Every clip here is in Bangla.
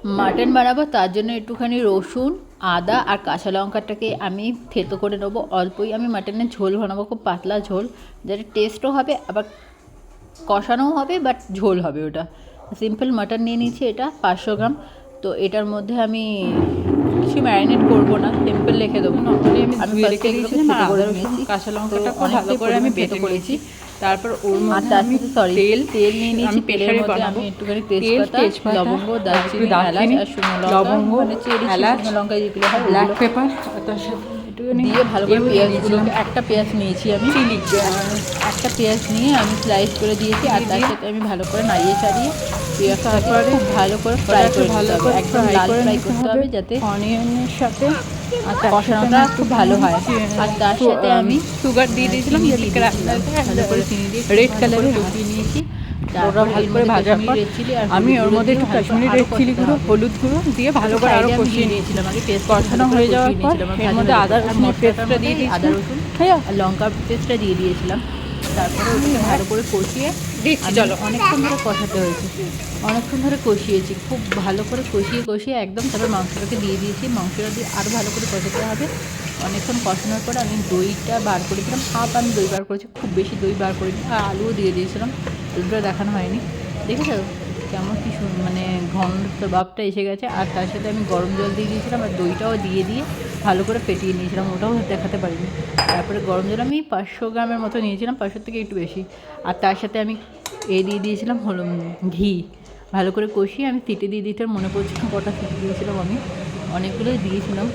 মাটন বানাবো তার জন্য একটুখানি রসুন, আদা আর কাঁচা লঙ্কাটাকে আমি থেতো করে নেবো। অল্পই আমি মাটনের ঝোল বানাবো, খুব পাতলা ঝোল, যেটা টেস্টও হবে আবার কষানোও হবে, বাট ঝোল হবে ওটা। সিম্পল মাটন নিয়ে নিয়েছি, এটা 500 গ্রাম। তো এটার মধ্যে আমি কিছু ম্যারিনেট করবো না, সিম্পল রেখে দেবো। নর্মালি আমি ধুয়ে ফার্স্টে রেখে এগুলোকে দিয়েছিলাম, থেতো আর করে আদা রসুন নিয়েছি, কাঁচা তো লঙ্কাটা খুব ভালো অনেকটাই করে আমি পরিমাণ বেটে থেতো নিয়েছি। করেছি। তারপর ওর আর মধ্যে তার আমি সাথে সরি তেল নিয়ে নিয়েছি, আমি তেলের প্রেশারে মধ্যে বানাবো। আমি একটুখানি তেল, তেজপাতা, তেজপাতা, লবঙ্গ, আর একটু দারচিনি, এলাচ দারচিনি, আর শুকনো লঙ্কা, লবঙ্গ, মানে চেরি এলাচ, শুকনো লঙ্কা যেগুলো হয় ব্ল্যাক ওগুলো পেপার, তার সাথে একটুখানি দিয়ে ভালো করে এও দিয়ে দিয়েছিলাম, পেঁয়াজগুলোকে, একটা পেঁয়াজ নিয়েছি আমি, চিলি, একটা পেঁয়াজ নিয়ে আমি স্লাইস করে দিয়েছি। আর চিলি তার দিয়ে সাথে আমি ভালো করে নাড়িয়ে চাড়িয়ে পেঁয়াজটাকে তারপরে খুব ভালো করে ফ্রাই ওটাকে করে ভালো নিতে হবে, করে একদম ফ্রাই লাল করে ফ্রাই নিতে করতে হবে হবে যাতে অনিয়নের সাথে। আর তার সাথে কষানোটা আমি খুব ভালো হয়। আর তার সাথে আমি সুগার দিয়ে দিয়েছিলাম, চিনি যেটা দিয়ে দিয়েছিলাম, ভালো করে চিনি দিয়ে রেড ভালো করে কালারের কষিয়ে নিয়েছি। ওটা তারপরে ভালো এর করে মধ্যে ভাজার কাশ্মীরি পর রেড চিলি আর আমি হলুদ ওর গুঁড়ো মধ্যে দিয়ে একটু ভালো করে কাশ্মীরি আরও রেড চিলি কষাতে গুঁড়ো, হবে। হলুদ গুঁড়ো দিয়ে ভালো করে আরও সাইডে আমি কষিয়ে নিয়ে নিয়েছি। নিয়েছিলাম, আগে পেস্ট কষানো ভালো করে হয়ে যাওয়ার কষিয়ে পর নিয়েছিলাম এর ভাজা মধ্যে ভাজা আদা করে। আর রসুনের মশলাটার পেস্টটা মধ্যে দিয়ে আদা দিয়েছিলাম। রসুন হ্যাঁ, আর লঙ্কার পেস্টটা দিয়ে দিয়েছিলাম। তারপরে ওটাকে ভালো করে কষিয়ে দিচ্ছি, আমি চলো। অনেকক্ষণ ধরে কষাতে হয়েছে, অনেকক্ষণ ধরে কষিয়েছি, খুব ভালো করে কষিয়ে একদম। তারপর মাংসটাকে দিয়ে দিয়েছি, মাংসটা দিয়ে আরও ভালো করে কষাতে হবে। অনেকক্ষণ কষানোর পরে আমি দইটা বার করেছিলাম, হাফ আমি দই বার করেছি, খুব বেশি দই বার করিনি। আর আলুও দিয়ে দিয়েছিলাম, আলুটা দেখানো হয়নি। দেখেছো কেমন কি মানে ঘন ভাবটা এসে গেছে। আর তার সাথে আমি গরম জল দিয়ে দিয়েছিলাম, আর দইটাও দিয়ে ভালো করে ফেটিয়ে নিয়েছিলাম, ওটাও দেখাতে পারিনি। তারপরে গরম জল আমি 500 গ্রামের মতো নিয়েছিলাম, 500 থেকে একটু বেশি। আর তার সাথে আমি দিয়ে দিয়েছিলাম হলো ঘি। ভালো করে কষিয়ে আমি সিটি দিয়ে দিতে, মনে পড়ছে না কটা সিটি দিয়েছিলাম, আমি অনেকগুলোই দিয়েছিলাম।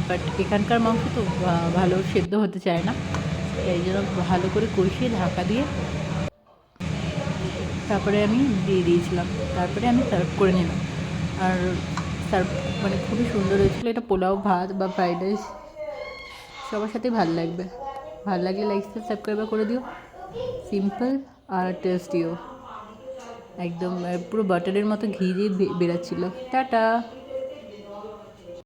বাট এখানকার মাংস তো ভালো সেদ্ধ হতে চায় না, এই জন্য ভালো করে কষিয়ে ঢাকা দিয়ে তারপরে আমি দিয়ে দিয়েছিলাম। তারপরে আমি সার্ভ করে নিলাম। আর সার্ভ মানে খুবই সুন্দর হয়েছিলো। এটা পোলাও, ভাত বা ফ্রাইড রাইস সবার সাথেই ভালো লাগবে। ভালো লাগলে লাইক সাবস্ক্রাইব করে দিও। সিম্পল আর টেস্টিও, একদম পুরো বাটারের মতো ঘি দিয়ে বেরাচ্ছিলো। টাটা।